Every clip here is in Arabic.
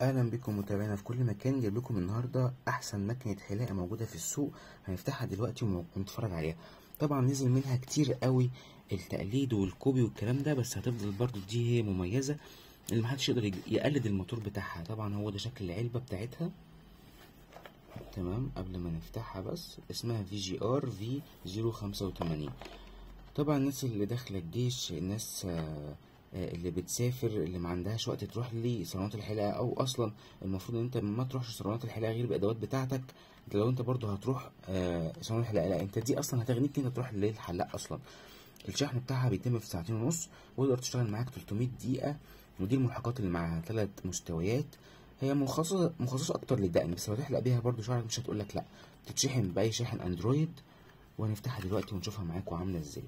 اهلا بكم متابعينا في كل مكان. جايب لكم النهارده احسن مكنه حلاقه موجوده في السوق. هنفتحها دلوقتي ونتفرج عليها. طبعا نزل منها كتير قوي التقليد والكوبي والكلام ده، بس هتفضل برضو دي هي مميزه اللي محدش يقدر يقلد الموتور بتاعها. طبعا هو ده شكل العلبه بتاعتها. تمام، قبل ما نفتحها بس اسمها VGR V085. طبعا الناس اللي داخله الجيش، الناس اللي بتسافر، اللي ما عندهاش وقت تروح لصالونات الحلاقه، او اصلا المفروض ان انت ما تروحش صالونات الحلاقه غير بادوات بتاعتك. لو انت برضو هتروح صالون الحلاقه، لا انت دي اصلا هتغنيك ان انت تروح للحلاق اصلا. الشحن بتاعها بيتم في 2.5 ساعات، وتقدر تشتغل معاك 300 دقيقه. ودي الملحقات اللي معاها 3 مستويات. هي مخصصه اكتر للدقن، بس لو تحلق بيها برضو شعرك مش هتقولك لا. تتشحن باي شاحن اندرويد. وهنفتحها دلوقتي ونشوفها معاكم عامله ازاي.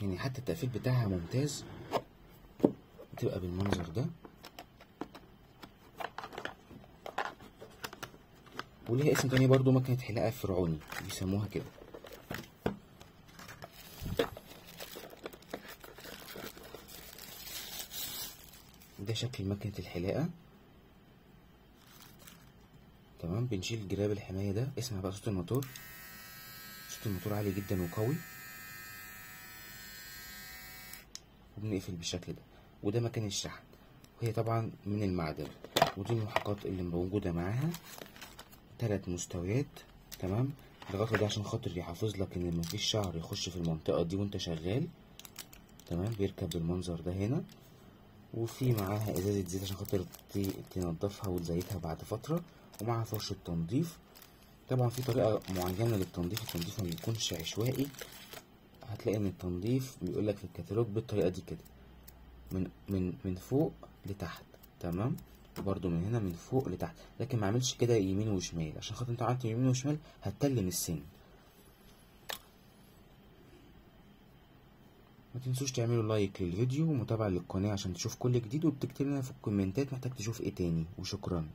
يعني حتى التقفيل بتاعها ممتاز، بتبقى بالمنظر ده. وليها اسم تاني برضو، مكنة حلاقة فرعوني بيسموها كده. ده شكل مكنة الحلاقة. تمام، بنشيل جراب الحماية ده. اسمع بقى صوت الموتور. صوت الموتور عالي جدا وقوي. وبنقفل بالشكل ده. وده مكان الشحن، وهي طبعا من المعدن. ودي الملحقات اللي موجودة معاها، 3 مستويات. تمام، الغطا ده عشان خاطر يحافظ لك ان مفيش شعر يخش في المنطقة دي وانت شغال. تمام، بيركب بالمنظر ده هنا. وفي معاها ازازة زيت عشان خاطر تنضفها وتزيتها بعد فترة. ومعاها فرشة تنظيف. طبعا في طريقة معينة للتنظيف، التنظيف ما بيكونش عشوائي. هتلاقي ان التنظيف بيقولك في الكتالوج بالطريقة دي كده، من فوق لتحت. تمام، وبرده من هنا من فوق لتحت. لكن ما عملش كده يمين وشمال، عشان خاطر انت عملت يمين وشمال هتتلم السن. ما تنسوش تعملوا لايك للفيديو ومتابعة للقناة عشان تشوف كل جديد، وبتكتب لنا في الكومنتات محتاج تشوف ايه تاني. وشكرا.